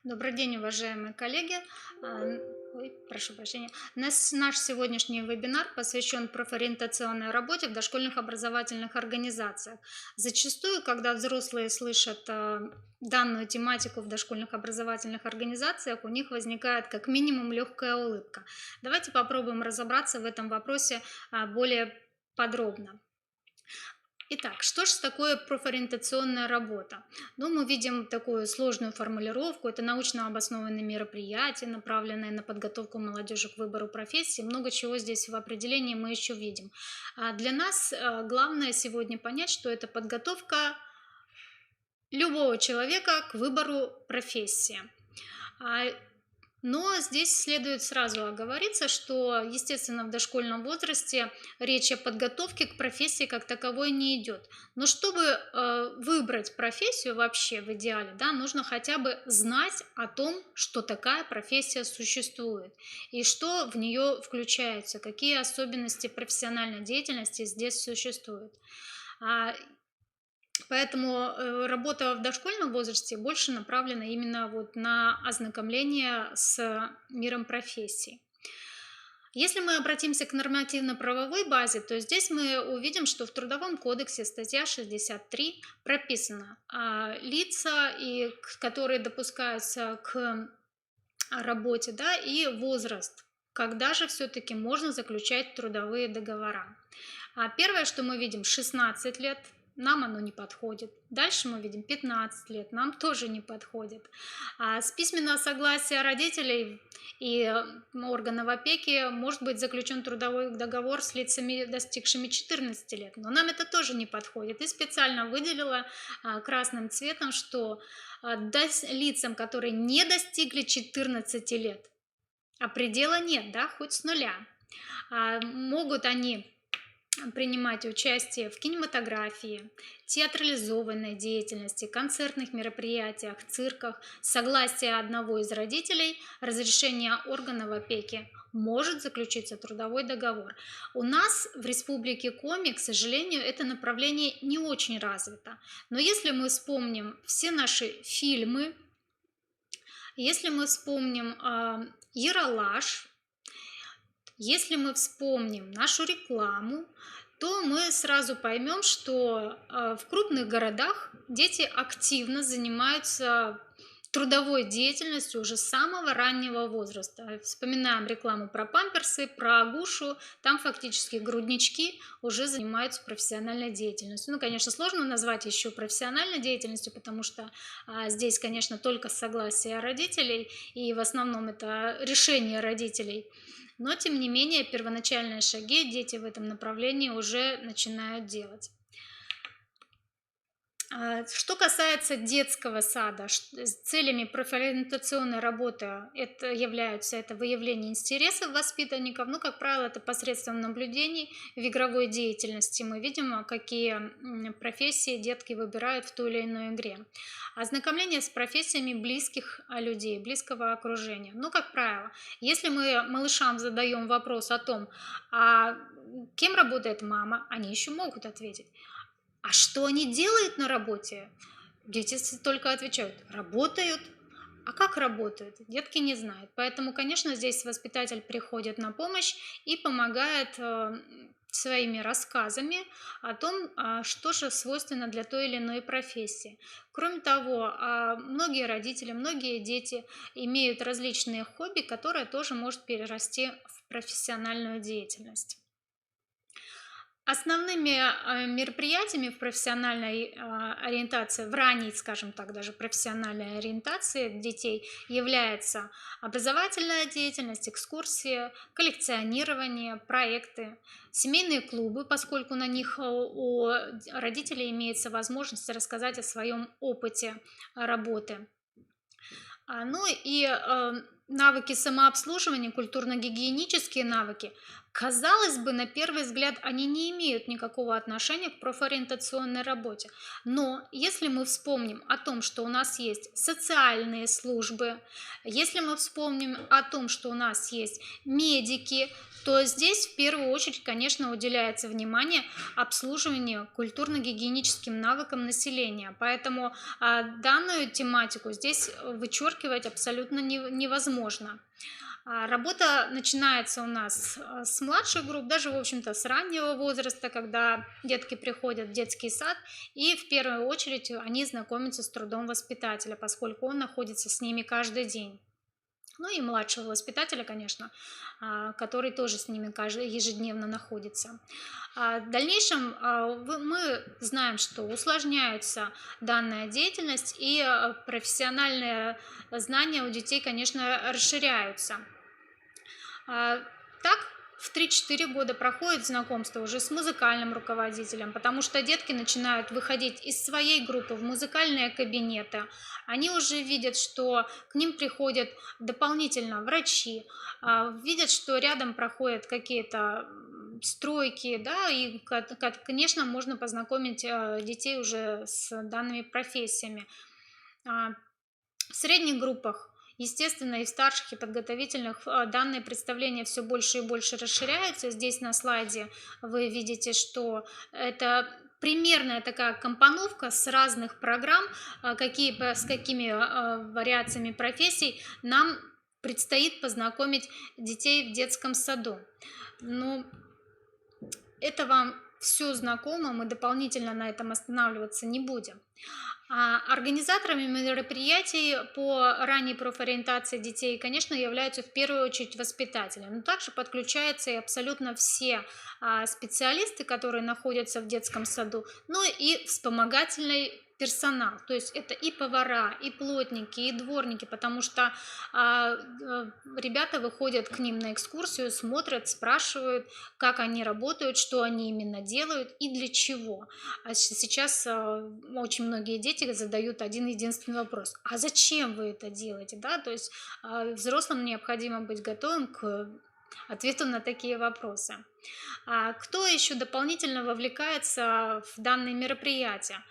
Добрый день, уважаемые коллеги. Прошу прощения. Наш сегодняшний вебинар посвящен профориентационной работе в дошкольных образовательных организациях. Зачастую, когда взрослые слышат данную тематику в дошкольных образовательных организациях, у них возникает как минимум легкая улыбка. Давайте попробуем разобраться в этом вопросе более подробно. Итак, что же такое профориентационная работа? Ну, мы видим такую сложную формулировку. Это научно обоснованные мероприятия, направленные на подготовку молодежи к выбору профессии. Много чего здесь в определении мы еще видим. А для нас главное сегодня понять, что это подготовка любого человека к выбору профессии. А Но здесь следует сразу оговориться, что, естественно, в дошкольном возрасте речь о подготовке к профессии как таковой не идет. Но чтобы выбрать профессию вообще в идеале, да, нужно хотя бы знать о том, что такая профессия существует и что в нее включается, какие особенности профессиональной деятельности здесь существуют. А, Поэтому работа в дошкольном возрасте больше направлена именно вот на ознакомление с миром профессий. Если мы обратимся к нормативно-правовой базе, то здесь мы увидим, что в Трудовом кодексе статья 63 прописано лица, которые допускаются к работе, да, и возраст, когда же все-таки можно заключать трудовые договора. Первое, что мы видим, 16 лет, нам оно не подходит. Дальше мы видим 15 лет, нам тоже не подходит. С письменного согласия родителей и органов опеки может быть заключен трудовой договор с лицами, достигшими 14 лет. Но нам это тоже не подходит. И специально выделила красным цветом, что лицам, которые не достигли 14 лет, а предела нет, да, хоть с нуля, могут они принимать участие в кинематографии, театрализованной деятельности, концертных мероприятиях, цирках, согласие одного из родителей, разрешение органов опеки, может заключиться трудовой договор. У нас в Республике Коми, к сожалению, это направление не очень развито. Но если мы вспомним все наши фильмы, если мы вспомним Ералаш, если мы вспомним нашу рекламу, то мы сразу поймем, что в крупных городах дети активно занимаются трудовой деятельностью уже с самого раннего возраста. Вспоминаем рекламу про памперсы, про Агушу, там фактически груднички уже занимаются профессиональной деятельностью. Ну, конечно, сложно назвать еще профессиональной деятельностью, потому что здесь, конечно, только согласие родителей, и в основном это решение родителей. Но, тем не менее, первоначальные шаги дети в этом направлении уже начинают делать. Что касается детского сада, целями профориентационной работы это выявление интересов воспитанников, ну, как правило, это посредством наблюдений в игровой деятельности. Мы видим, какие профессии детки выбирают в той или иной игре. Ознакомление с профессиями близких людей, близкого окружения. Ну, как правило, если мы малышам задаем вопрос о том, кем работает мама, они еще могут ответить. А что они делают на работе? Дети только отвечают: работают. А как работают? Детки не знают. Поэтому, конечно, здесь воспитатель приходит на помощь и помогает своими рассказами о том, что же свойственно для той или иной профессии. Кроме того, многие родители, многие дети имеют различные хобби, которые тоже может перерасти в профессиональную деятельность. Основными мероприятиями в профессиональной ориентации, в ранней, скажем так, даже профессиональной ориентации детей является образовательная деятельность, экскурсии, коллекционирование, проекты, семейные клубы, поскольку на них у родителей имеется возможность рассказать о своем опыте работы. Ну и навыки самообслуживания, культурно-гигиенические навыки, казалось бы, на первый взгляд, они не имеют никакого отношения к профориентационной работе. Но если мы вспомним о том, что у нас есть социальные службы, если мы вспомним о том, что у нас есть медики, то здесь в первую очередь, конечно, уделяется внимание обслуживанию культурно-гигиеническим навыкам населения. Поэтому данную тематику здесь вычеркивать абсолютно невозможно. Работа начинается у нас с младших групп, даже, в общем-то, с раннего возраста, когда детки приходят в детский сад, и в первую очередь они знакомятся с трудом воспитателя, поскольку он находится с ними каждый день. Ну и младшего воспитателя, конечно, который тоже с ними ежедневно находится. В дальнейшем мы знаем, что усложняется данная деятельность, и профессиональные знания у детей, конечно, расширяются. Так, в 3-4 года проходит знакомство уже с музыкальным руководителем, потому что детки начинают выходить из своей группы в музыкальные кабинеты. Они уже видят, что к ним приходят дополнительно врачи, видят, что рядом проходят какие-то стройки, да, и, конечно, можно познакомить детей уже с данными профессиями. А, В средних группах, естественно, и в старших, и подготовительных данные представления все больше и больше расширяются. Здесь на слайде вы видите, что это примерная такая компоновка с разных программ, с какими вариациями профессий нам предстоит познакомить детей в детском саду. Но это вам все знакомо, мы дополнительно на этом останавливаться не будем. Организаторами мероприятий по ранней профориентации детей, конечно, являются в первую очередь воспитатели, но также подключаются и абсолютно все специалисты, которые находятся в детском саду, ну и вспомогательный персонал, то есть это и повара, и плотники, и дворники, потому что ребята выходят к ним на экскурсию, смотрят, спрашивают, как они работают, что они именно делают и для чего. А сейчас очень многие дети задают один единственный вопрос: а зачем вы это делаете? Да? То есть взрослым необходимо быть готовым к ответу на такие вопросы. Кто еще дополнительно вовлекается в данные мероприятия?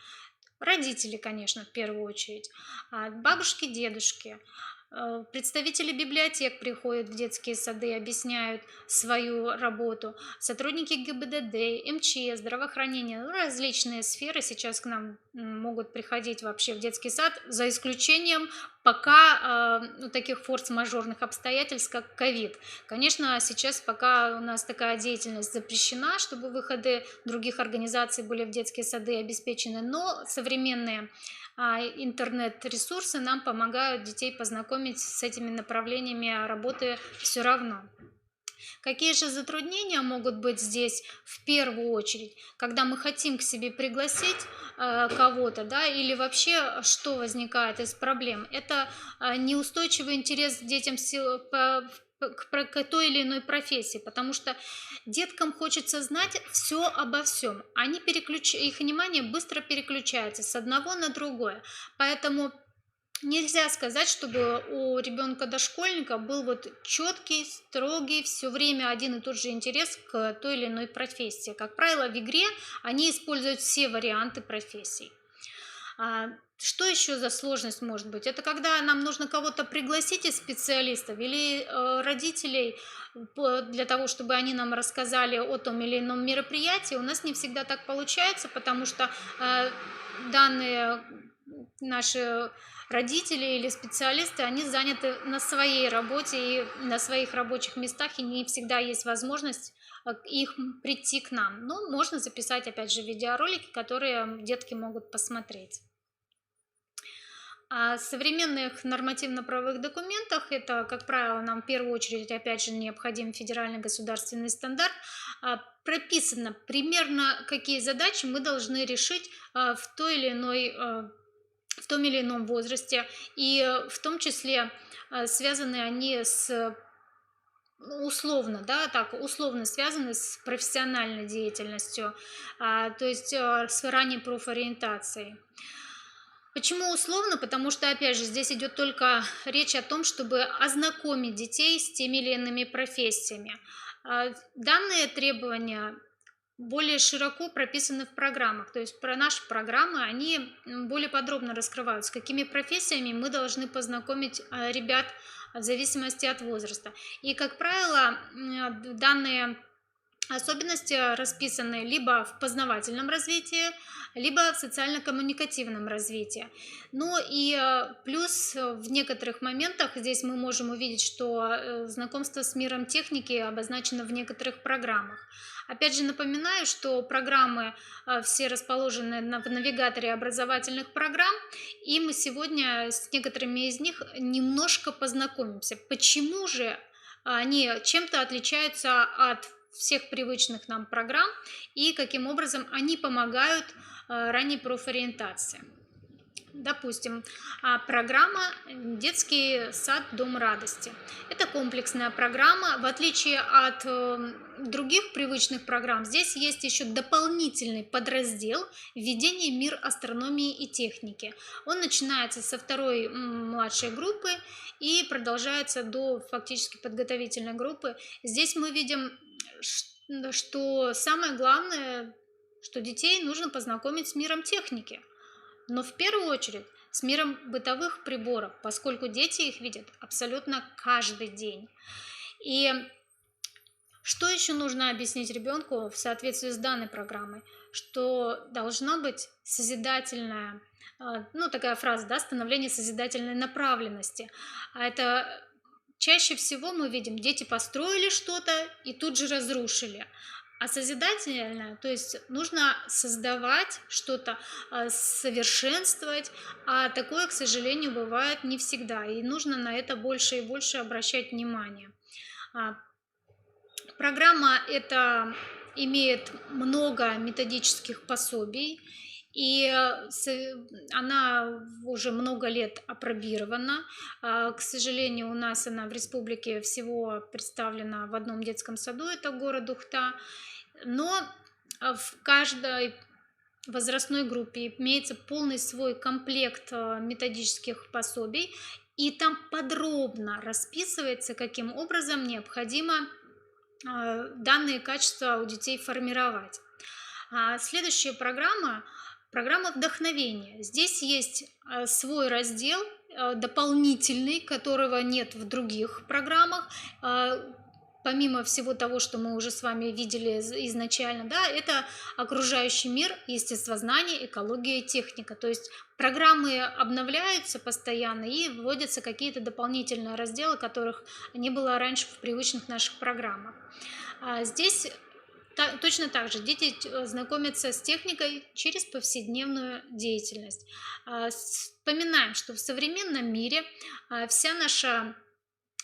Родители, конечно, в первую очередь, бабушки, дедушки, представители библиотек приходят в детские сады, объясняют свою работу, сотрудники ГИБДД, МЧС, здравоохранения, ну, различные сферы сейчас к нам могут приходить вообще в детский сад, за исключением пока таких форс-мажорных обстоятельств, как ковид. Конечно, сейчас пока у нас такая деятельность запрещена, чтобы выходы других организаций были в детские сады обеспечены, но современные интернет-ресурсы нам помогают детей познакомить с этими направлениями работы все равно. Какие же затруднения могут быть здесь в первую очередь, когда мы хотим к себе пригласить кого-то, да, или вообще что возникает из проблем? Это неустойчивый интерес к детям к той или иной профессии, потому что деткам хочется знать все обо всем. Их внимание быстро переключается с одного на другое. Поэтому нельзя сказать, чтобы у ребенка-дошкольника был вот четкий, строгий, все время один и тот же интерес к той или иной профессии. Как правило, в игре они используют все варианты профессий. Что еще за сложность может быть? Это когда нам нужно кого-то пригласить из специалистов или родителей для того, чтобы они нам рассказали о том или ином мероприятии. У нас не всегда так получается, потому что данные наши родители или специалисты, они заняты на своей работе и на своих рабочих местах, и не всегда есть возможность их прийти к нам. Но можно записать, опять же, видеоролики, которые детки могут посмотреть. В современных нормативно-правовых документах это, как правило, нам в первую очередь, опять же, необходим федеральный государственный стандарт. Прописано примерно, какие задачи мы должны решить в том или ином возрасте, и в том числе связаны они условно связаны с профессиональной деятельностью, то есть с ранней профориентацией. Почему условно? Потому что, опять же, здесь идет только речь о том, чтобы ознакомить детей с теми или иными профессиями. Данные требования более широко прописаны в программах. То есть про наши программы, они более подробно раскрывают, с какими профессиями мы должны познакомить ребят в зависимости от возраста. И, как правило, данные особенности расписаны либо в познавательном развитии, либо в социально-коммуникативном развитии. Ну и плюс в некоторых моментах здесь мы можем увидеть, что знакомство с миром техники обозначено в некоторых программах. Опять же напоминаю, что программы все расположены в навигаторе образовательных программ, и мы сегодня с некоторыми из них немножко познакомимся. Почему же они чем-то отличаются от всех привычных нам программ и каким образом они помогают ранней профориентации. Допустим, программа «Детский сад. Дом радости». Это комплексная программа. В отличие от других привычных программ, здесь есть еще дополнительный подраздел «Введение в мир астрономии и техники». Он начинается со второй младшей группы и продолжается до фактически подготовительной группы. Здесь мы видим, что самое главное, что детей нужно познакомить с миром техники. Но в первую очередь с миром бытовых приборов, поскольку дети их видят абсолютно каждый день. И что еще нужно объяснить ребенку в соответствии с данной программой? Что должна быть созидательная, такая фраза, да, становление созидательной направленности. А это чаще всего мы видим, дети построили что-то и тут же разрушили. А созидательное, то есть нужно создавать что-то, совершенствовать, а такое, к сожалению, бывает не всегда, и нужно на это больше и больше обращать внимание. Программа эта имеет много методических пособий, и она уже много лет апробирована. К сожалению, у нас она в республике всего представлена в одном детском саду, это город Ухта. Но в каждой возрастной группе имеется полный свой комплект методических пособий, и там подробно расписывается, каким образом необходимо данные качества у детей формировать. Следующая программа вдохновения. Здесь есть свой раздел дополнительный, которого нет в других программах. Помимо всего того, что мы уже с вами видели изначально, да, это окружающий мир, естествознание, экология и техника. То есть программы обновляются постоянно и вводятся какие-то дополнительные разделы, которых не было раньше в привычных наших программах. Здесь точно так же дети знакомятся с техникой через повседневную деятельность. Вспоминаем, что в современном мире вся наша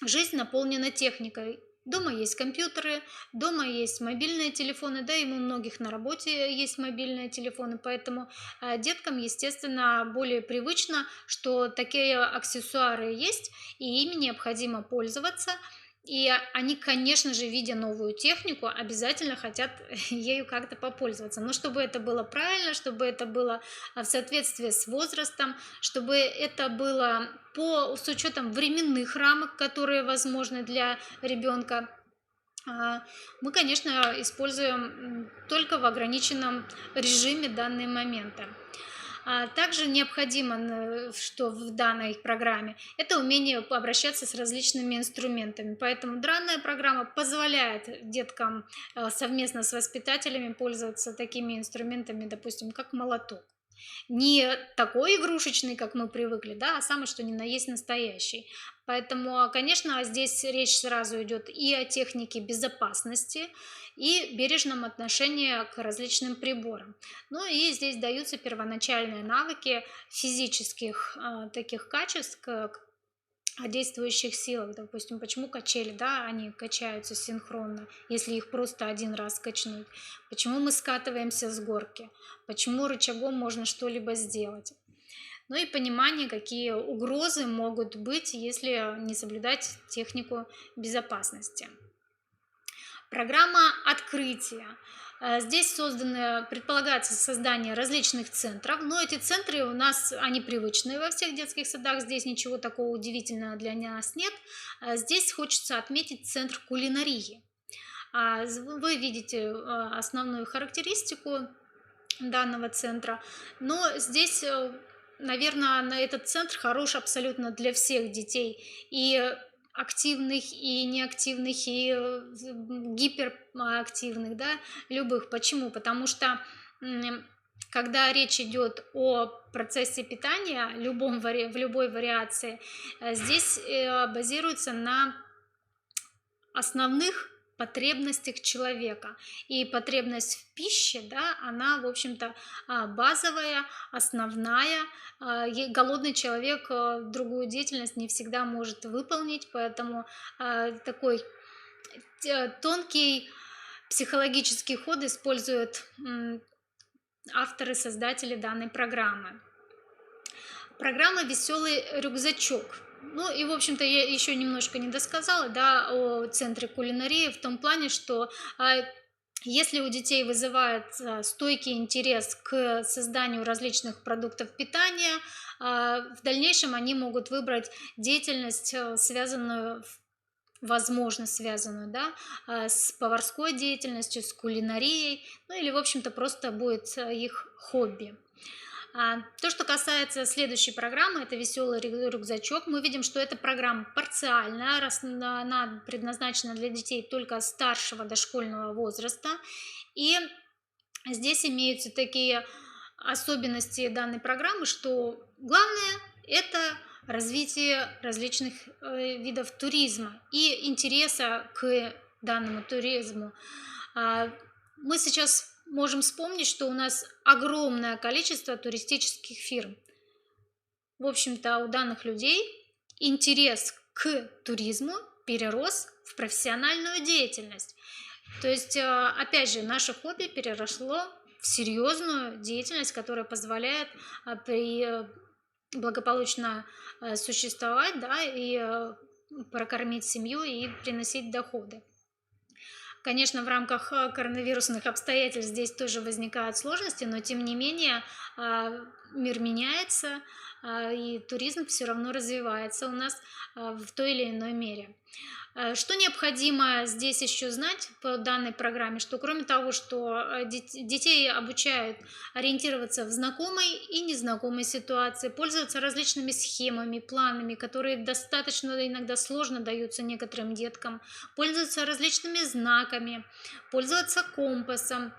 жизнь наполнена техникой. Дома есть компьютеры, дома есть мобильные телефоны, да и у многих на работе есть мобильные телефоны, поэтому деткам, естественно, более привычно, что такие аксессуары есть, и ими необходимо пользоваться. И они, конечно же, видя новую технику, обязательно хотят ею как-то попользоваться. Но чтобы это было правильно, чтобы это было в соответствии с возрастом, чтобы это было с учетом временных рамок, которые возможны для ребенка, мы, конечно, используем только в ограниченном режиме данные моменты. Также необходимо, что в данной программе, это умение обращаться с различными инструментами. Поэтому данная программа позволяет деткам совместно с воспитателями пользоваться такими инструментами, допустим, как молоток. Не такой игрушечный, как мы привыкли, да, а самый что ни на есть настоящий. Поэтому, конечно, здесь речь сразу идет и о технике безопасности, и бережном отношении к различным приборам. Ну и здесь даются первоначальные навыки физических таких качеств, как о действующих силах, допустим, почему качели, да, они качаются синхронно, если их просто один раз качнуть, почему мы скатываемся с горки, почему рычагом можно что-либо сделать. Ну и понимание, какие угрозы могут быть, если не соблюдать технику безопасности. Программа открытия. Здесь предполагается создание различных центров, но эти центры у нас, они привычные во всех детских садах, здесь ничего такого удивительного для нас нет. Здесь хочется отметить центр кулинарии. Вы видите основную характеристику данного центра, но здесь, наверное, на этот центр хорош абсолютно для всех детей, и активных, и неактивных, и гиперактивных, да, любых. Почему? Потому что когда речь идет о процессе питания, в любой вариации, здесь базируется на основных потребностях человека. И потребность в пище, да, она, в общем-то, базовая, основная. Голодный человек другую деятельность не всегда может выполнить, поэтому такой тонкий психологический ход используют авторы, создатели данной программы. Программа «Веселый рюкзачок». Ну и, в общем-то, я еще немножко не досказала, да, о центре кулинарии в том плане, что если у детей вызывает стойкий интерес к созданию различных продуктов питания, в дальнейшем они могут выбрать деятельность, связанную, возможно, связанную, да, с поварской деятельностью, с кулинарией, ну или, в общем-то, просто будет их хобби. То, что касается следующей программы, это «Веселый рюкзачок», мы видим, что эта программа парциальная, раз она предназначена для детей только старшего дошкольного возраста. И здесь имеются такие особенности данной программы, что главное – это развитие различных видов туризма и интереса к данному туризму. Мы сейчас можем вспомнить, что у нас огромное количество туристических фирм. В общем-то, у данных людей интерес к туризму перерос в профессиональную деятельность. То есть, опять же, наше хобби переросло в серьезную деятельность, которая позволяет благополучно существовать, да, и прокормить семью и приносить доходы. Конечно, в рамках коронавирусных обстоятельств здесь тоже возникают сложности, но тем не менее мир меняется, и туризм все равно развивается у нас в той или иной мере. Что необходимо здесь еще знать по данной программе, что кроме того, что детей обучают ориентироваться в знакомой и незнакомой ситуации, пользоваться различными схемами, планами, которые достаточно иногда сложно даются некоторым деткам, пользоваться различными знаками, пользоваться компасом,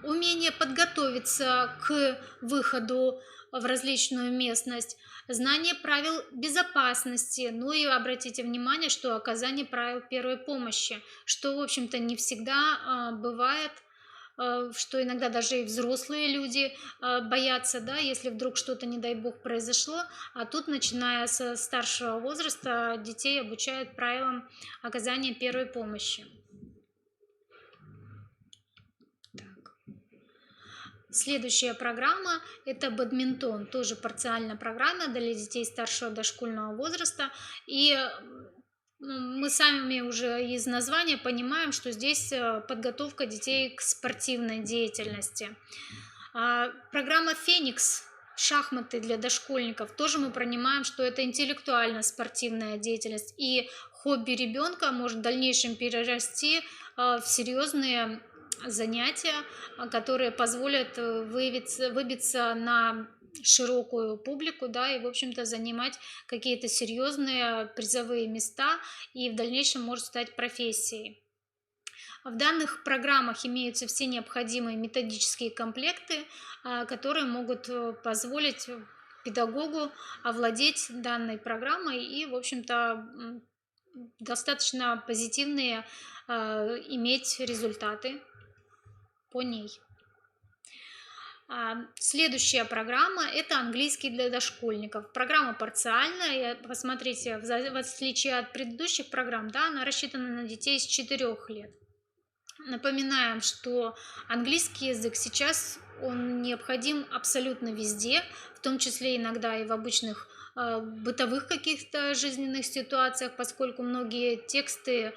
умение подготовиться к выходу в различную местность, знание правил безопасности, ну и обратите внимание, что оказание правил первой помощи, что, в общем-то, не всегда бывает, что иногда даже и взрослые люди боятся, да, если вдруг что-то, не дай бог, произошло, а тут, начиная со старшего возраста, детей обучают правилам оказания первой помощи. Следующая программа – это бадминтон, тоже парциальная программа для детей старшего дошкольного возраста. И мы сами уже из названия понимаем, что здесь подготовка детей к спортивной деятельности. Программа «Феникс», шахматы для дошкольников, тоже мы понимаем, что это интеллектуально-спортивная деятельность. И хобби ребенка может в дальнейшем перерасти в серьезные занятия, которые позволят выбиться на широкую публику, да, и, в общем-то, занимать какие-то серьезные призовые места и в дальнейшем может стать профессией. В данных программах имеются все необходимые методические комплекты, которые могут позволить педагогу овладеть данной программой и, в общем-то, достаточно позитивные иметь результаты по ней. Следующая программа – это английский для дошкольников. Программа парциальная. Посмотрите, в отличие от предыдущих программ, да, она рассчитана на детей с 4 лет. Напоминаем, что английский язык сейчас он необходим абсолютно везде, в том числе иногда и в обычных бытовых каких-то жизненных ситуациях, поскольку многие тексты,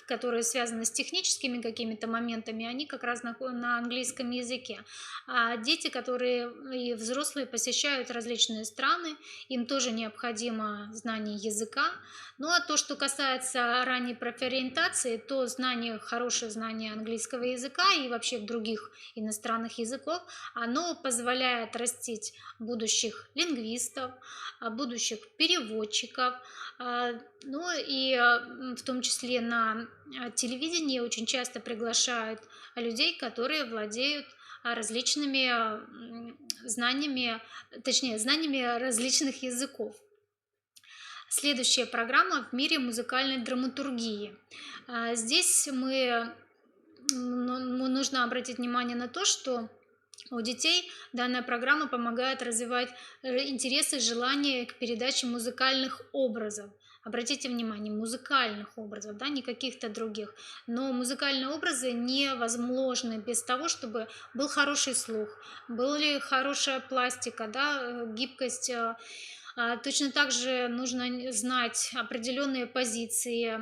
которые связаны с техническими какими-то моментами, они как раз на английском языке. А дети, которые и взрослые посещают различные страны, им тоже необходимо знание языка. Ну а то, что касается ранней профориентации, то хорошее знание английского языка и вообще других иностранных языков, оно позволяет растить будущих лингвистов, будущих переводчиков. Ну и в том числе на телевидении очень часто приглашают людей, которые владеют различными знаниями, точнее, знаниями различных языков. Следующая программа в мире музыкальной драматургии. Здесь нужно обратить внимание на то, что у детей данная программа помогает развивать интерес и желание к передаче музыкальных образов. Обратите внимание, музыкальных образов, да, не каких-то других. Но музыкальные образы невозможны без того, чтобы был хороший слух, была хорошая пластика, да, гибкость. Точно так же нужно знать определенные позиции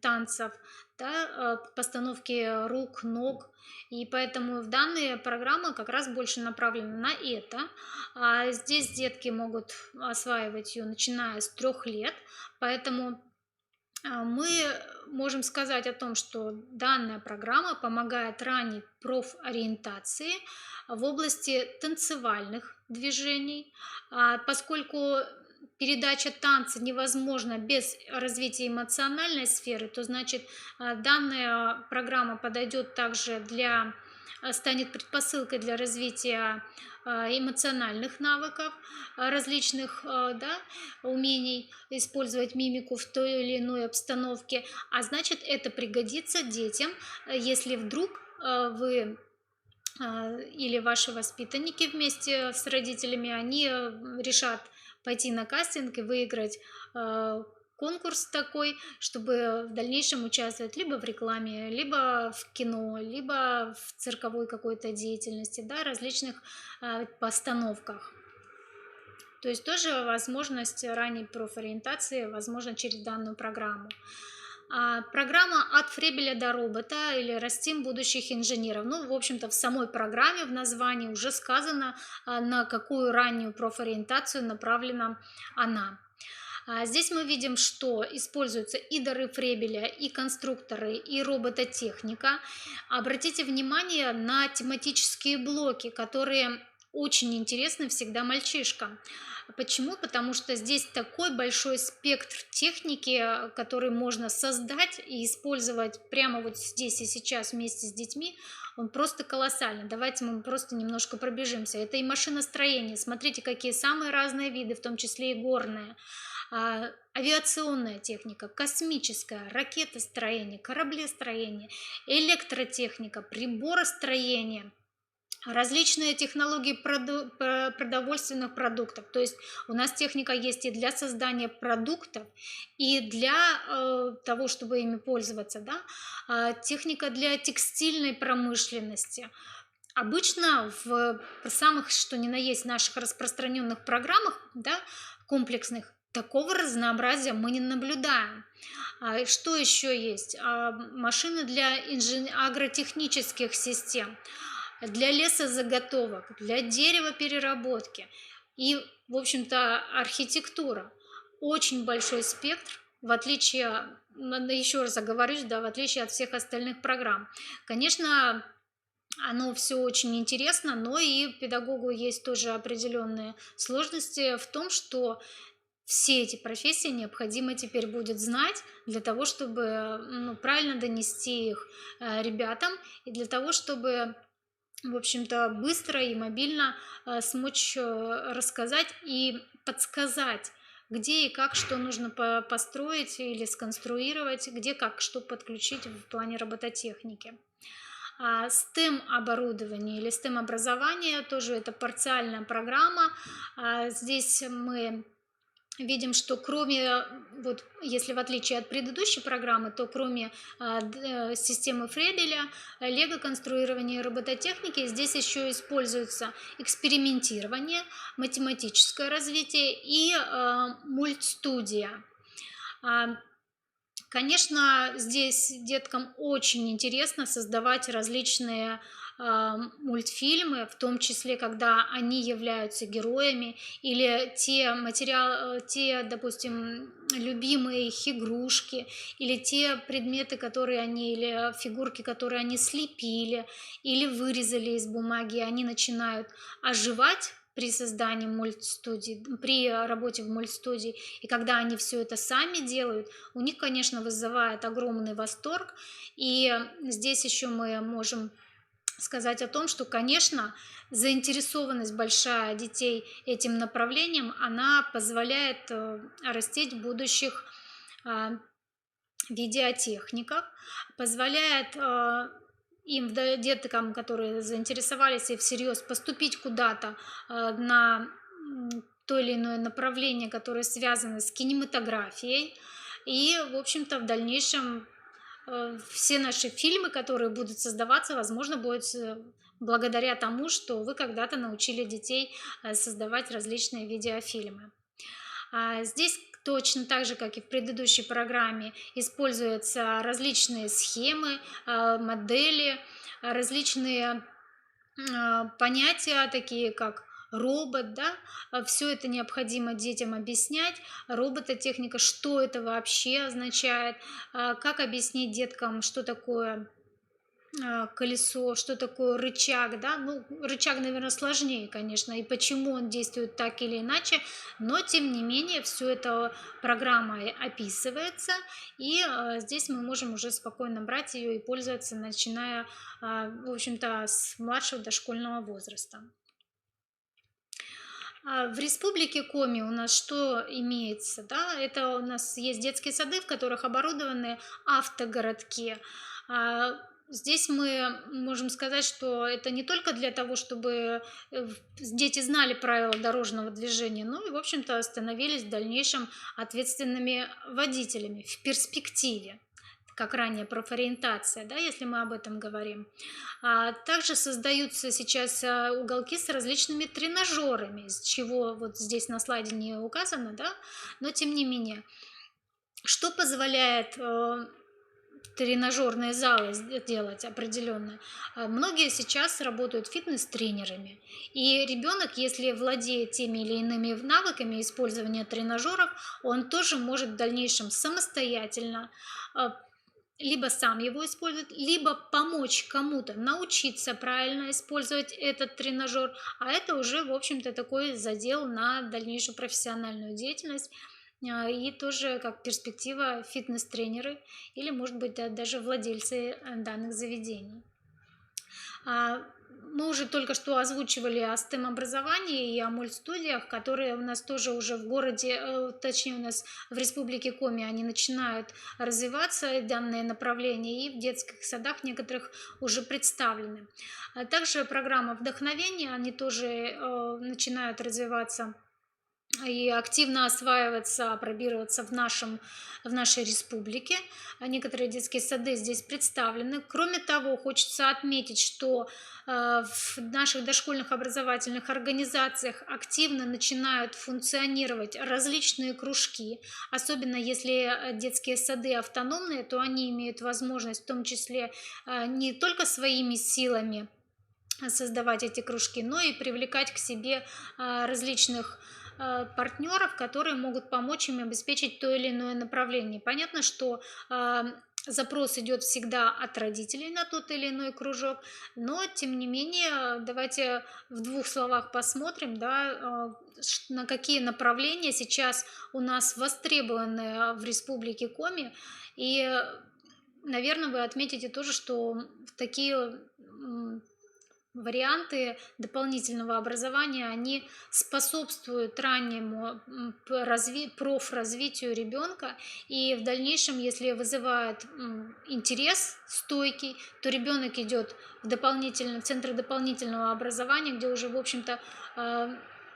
танцев, да, постановки рук, ног. И поэтому данные программы как раз больше направлены на это. Здесь детки могут осваивать ее, начиная с 3 лет. Поэтому мы можем сказать о том, что данная программа помогает ранней профориентации в области танцевальных движений, поскольку передача танца невозможна без развития эмоциональной сферы, то значит данная программа подойдет также станет предпосылкой для развития эмоциональных навыков, различных, да, умений использовать мимику в той или иной обстановке, а значит, это пригодится детям, если вдруг вы или ваши воспитанники вместе с родителями, они решат пойти на кастинг и выиграть конкурс такой, чтобы в дальнейшем участвовать либо в рекламе, либо в кино, либо в цирковой какой-то деятельности, да, различных постановках. То есть тоже возможность ранней профориентации возможна через данную программу. Программа «От Фребеля до робота» или «Растим будущих инженеров». Ну, в общем-то, в самой программе, в названии уже сказано, на какую раннюю профориентацию направлена она. Здесь мы видим, что используются и дары Фребеля, и конструкторы, и робототехника. Обратите внимание на тематические блоки, которые очень интересны всегда мальчишкам. Почему? Потому что здесь такой большой спектр техники, который можно создать и использовать прямо вот здесь и сейчас вместе с детьми, он просто колоссальный. Давайте мы просто немножко пробежимся. Это и машиностроение. Смотрите, какие самые разные виды, в том числе и горные. Авиационная техника, космическая, ракетостроение, кораблестроение, электротехника, приборостроение, различные технологии продовольственных продуктов. То есть у нас техника есть и для создания продуктов, и для того, чтобы ими пользоваться. Да? Техника для текстильной промышленности. Обычно в самых, что ни на есть, наших распространенных программах, да, комплексных, такого разнообразия мы не наблюдаем. Что еще есть? Машины для агротехнических систем, для лесозаготовок, для деревопереработки и, в общем-то, архитектура. Очень большой спектр, в отличие, еще раз оговорюсь, да, в отличие от всех остальных программ. Конечно, оно все очень интересно, но и педагогу есть тоже определенные сложности в том, что все эти профессии необходимо теперь будет знать для того, чтобы правильно донести их ребятам и для того, чтобы, в общем-то, быстро и мобильно смочь рассказать и подсказать, где и как что нужно построить или сконструировать, где как что подключить в плане робототехники. STEM-оборудование или STEM-образование тоже это парциальная программа. Здесь мы видим, что кроме, вот если в отличие от предыдущей программы, то кроме системы Фребеля, лего-конструирования и робототехники, здесь еще используется экспериментирование, математическое развитие и мультстудия. Конечно, здесь деткам очень интересно создавать различные мультфильмы, в том числе, когда они являются героями, или те, допустим, любимые их игрушки, или те предметы, которые они, или фигурки, которые они слепили, или вырезали из бумаги, они начинают оживать при создании мультстудии, при работе в мультстудии, и когда они все это сами делают, у них, конечно, вызывает огромный восторг. И здесь еще мы можем сказать о том, что, конечно, заинтересованность большая детей этим направлением, она позволяет растить будущих а, видеотехников, позволяет им, деткам, которые заинтересовались и всерьез поступить куда-то на то или иное направление, которое связано с кинематографией. И, в общем-то, в дальнейшем все наши фильмы, которые будут создаваться, возможно, будут благодаря тому, что вы когда-то научили детей создавать различные видеофильмы. Здесь точно так же, как и в предыдущей программе, используются различные схемы, модели, различные понятия, такие как робот, да, все это необходимо детям объяснять. Робототехника, что это вообще означает, как объяснить деткам, что такое колесо, что такое рычаг, да, ну, рычаг, наверное, сложнее, конечно, и почему он действует так или иначе, но, тем не менее, все это программой описывается, и здесь мы можем уже спокойно брать ее и пользоваться, начиная, в общем-то, с младшего дошкольного возраста. В республике Коми у нас что имеется? Да? Это у нас есть детские сады, в которых оборудованы автогородки. Здесь мы можем сказать, что это не только для того, чтобы дети знали правила дорожного движения, но и, в общем-то, становились в дальнейшем ответственными водителями в перспективе, как ранее профориентация, да, если мы об этом говорим. Также создаются сейчас уголки с различными тренажерами, из чего вот здесь на слайде не указано, да, но тем не менее. Что позволяет тренажерные залы делать определенные? Многие сейчас работают фитнес-тренерами, и ребенок, если владеет теми или иными навыками использования тренажеров, он тоже может в дальнейшем самостоятельно либо сам его использовать, либо помочь кому-то научиться правильно использовать этот тренажер, а это уже, в общем-то, такой задел на дальнейшую профессиональную деятельность, и тоже как перспектива фитнес-тренеры или, может быть, даже владельцы данных заведений. Мы уже только что озвучивали о STEM-образовании и о мультстудиях, которые у нас тоже уже в городе, точнее у нас в Республике Коми, они начинают развиваться, данные направления, и в детских садах некоторых уже представлены. Также программа вдохновения, они тоже начинают развиваться и активно осваиваться, апробироваться в нашей республике. Некоторые детские сады здесь представлены. Кроме того, хочется отметить, что в наших дошкольных образовательных организациях активно начинают функционировать различные кружки. Особенно если детские сады автономные, то они имеют возможность в том числе не только своими силами создавать эти кружки, но и привлекать к себе различных партнеров, которые могут помочь им обеспечить то или иное направление. Понятно, что запрос идет всегда от родителей на тот или иной кружок, но тем не менее давайте в двух словах посмотрим, да, на какие направления сейчас у нас востребованы в Республике Коми. И, наверное, вы отметите тоже, что такие варианты дополнительного образования, они способствуют раннему профразвитию ребенка, и в дальнейшем, если вызывает интерес стойкий, то ребенок идет в центр дополнительного образования, где уже, в общем-то,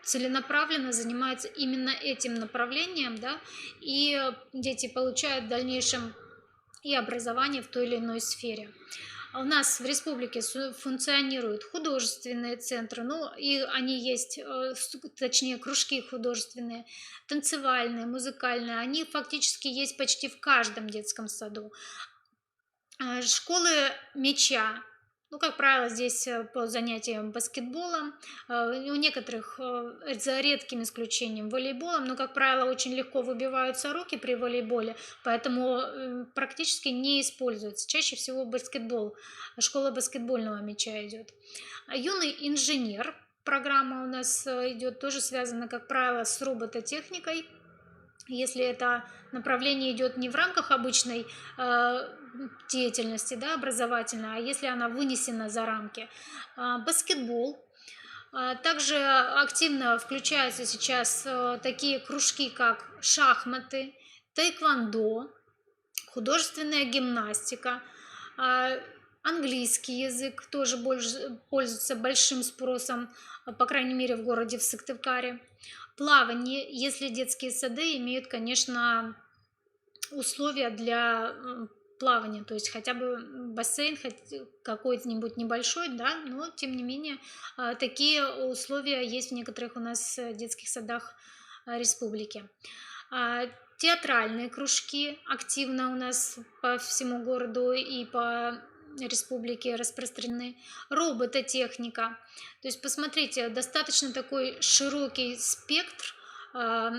целенаправленно занимается именно этим направлением, да, и дети получают в дальнейшем и образование в той или иной сфере. У нас в республике функционируют художественные центры, ну и они есть, точнее кружки художественные, танцевальные, музыкальные, они фактически есть почти в каждом детском саду. Школы мяча. Ну, как правило, здесь по занятиям баскетболом, у некоторых, за редким исключением, волейболом, но, как правило, очень легко выбиваются руки при волейболе, поэтому практически не используется. Чаще всего баскетбол, школа баскетбольного мяча идет. Юный инженер, программа у нас идет, тоже связана, как правило, с робототехникой. Если это направление идет не в рамках обычной деятельности, да, образовательной, а если она вынесена за рамки. Баскетбол. Также активно включаются сейчас такие кружки, как шахматы, тэквондо, художественная гимнастика, а, английский язык тоже больше пользуется большим спросом, по крайней мере в городе в Сыктывкаре. Плавание, если детские сады имеют, конечно, условия для плавания, то есть хотя бы бассейн какой-нибудь небольшой, да, но тем не менее такие условия есть в некоторых у нас детских садах республики. А, Театральные кружки активно у нас по всему городу и по республике распространены. Робототехника. То есть, посмотрите, достаточно такой широкий спектр а,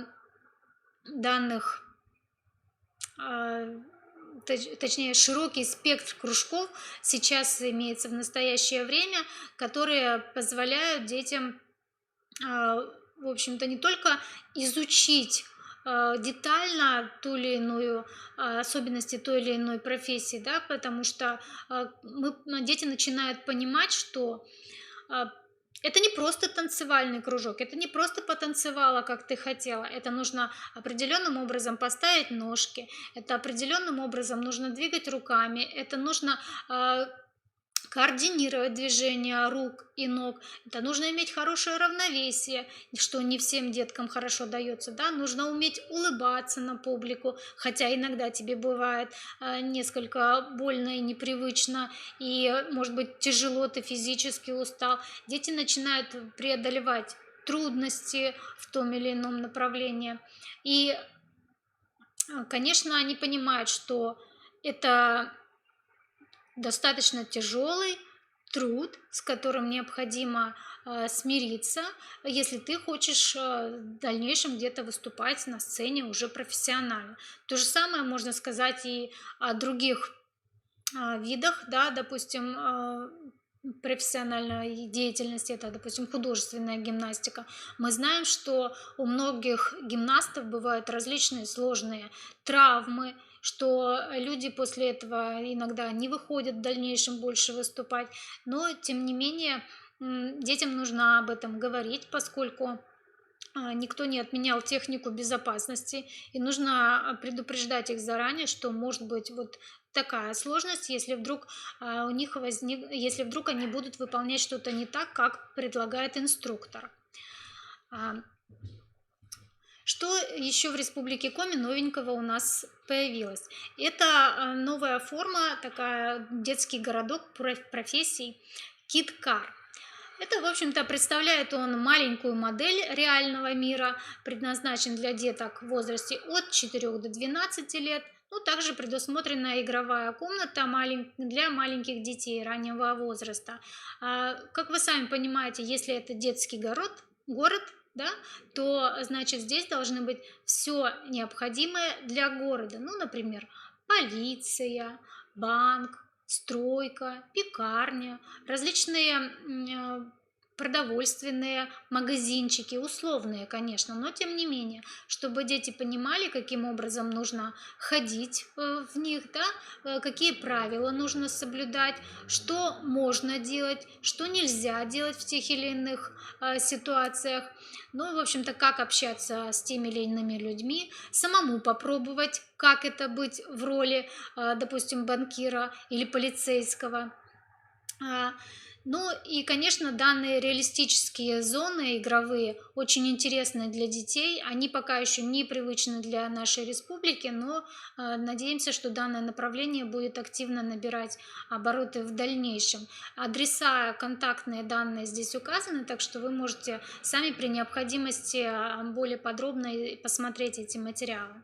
данных, а, точнее, широкий спектр кружков сейчас имеется в настоящее время, которые позволяют детям, в общем-то, не только изучить детально ту или иную особенности той или иной профессии, да, потому что дети начинают понимать, что а, это не просто танцевальный кружок, это не просто потанцевала, как ты хотела. Это нужно определенным образом поставить ножки, это определенным образом нужно двигать руками, это нужно координировать движения рук и ног. Это нужно иметь хорошее равновесие, что не всем деткам хорошо дается. Да? Нужно уметь улыбаться на публику, хотя иногда тебе бывает несколько больно и непривычно, и, может быть, тяжело, ты физически устал. Дети начинают преодолевать трудности в том или ином направлении. И, конечно, они понимают, что это достаточно тяжелый труд, с которым необходимо смириться, если ты хочешь в дальнейшем где-то выступать на сцене уже профессионально. То же самое можно сказать и о других видах, да, допустим, профессиональной деятельности, это, допустим, художественная гимнастика. Мы знаем, что у многих гимнастов бывают различные сложные травмы, что люди после этого иногда не выходят в дальнейшем больше выступать, но тем не менее детям нужно об этом говорить, поскольку никто не отменял технику безопасности, и нужно предупреждать их заранее, что может быть вот такая сложность, если вдруг у них если вдруг они будут выполнять что-то не так, как предлагает инструктор. А, Что еще в Республике Коми новенького у нас появилось? Это новая форма, такая детский городок профессий KidCar. Это, в общем-то, представляет он маленькую модель реального мира, предназначен для деток в возрасте от 4 до 12 лет. Ну, также предусмотрена игровая комната для маленьких детей раннего возраста. Как вы сами понимаете, если это детский город, да, то значит здесь должны быть все необходимое для города. Ну, например, полиция, банк, стройка, пекарня, различные продовольственные магазинчики, условные, конечно, но тем не менее, чтобы дети понимали, каким образом нужно ходить в них, да, какие правила нужно соблюдать, что можно делать, что нельзя делать в тех или иных ситуациях, ну, в общем-то, как общаться с теми или иными людьми, самому попробовать, как это быть в роли, допустим, банкира или полицейского. А, Ну и, конечно, данные реалистические зоны игровые очень интересны для детей. Они пока еще не привычны для нашей республики, но надеемся, что данное направление будет активно набирать обороты в дальнейшем. Адреса, контактные данные здесь указаны, так что вы можете сами при необходимости более подробно посмотреть эти материалы.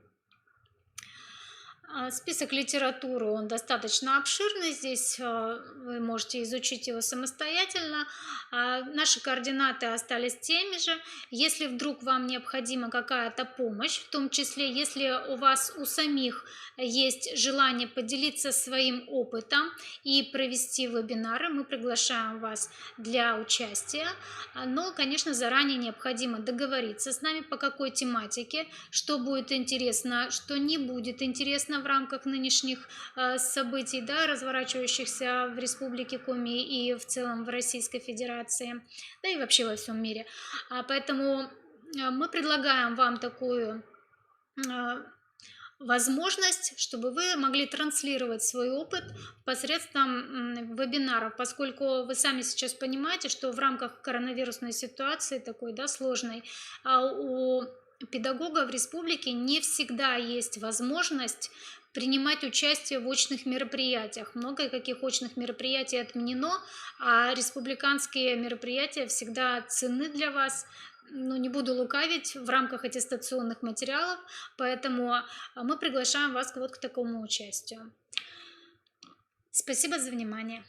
Список литературы, он достаточно обширный, здесь вы можете изучить его самостоятельно. Наши координаты остались теми же. Если вдруг вам необходима какая-то помощь, в том числе, если у вас у самих есть желание поделиться своим опытом и провести вебинары, мы приглашаем вас для участия. Но, конечно, заранее необходимо договориться с нами, по какой тематике, что будет интересно, что не будет интересно в рамках нынешних событий, да, разворачивающихся в Республике Коми и в целом в Российской Федерации, да и вообще во всем мире. Поэтому мы предлагаем вам такую а, возможность, чтобы вы могли транслировать свой опыт посредством вебинаров, поскольку вы сами сейчас понимаете, что в рамках коронавирусной ситуации такой, да, сложной, у педагога в республике не всегда есть возможность принимать участие в очных мероприятиях. Много каких очных мероприятий отменено, а республиканские мероприятия всегда ценны для вас. Ну, не буду лукавить, в рамках аттестационных материалов, поэтому мы приглашаем вас вот к такому участию. Спасибо за внимание.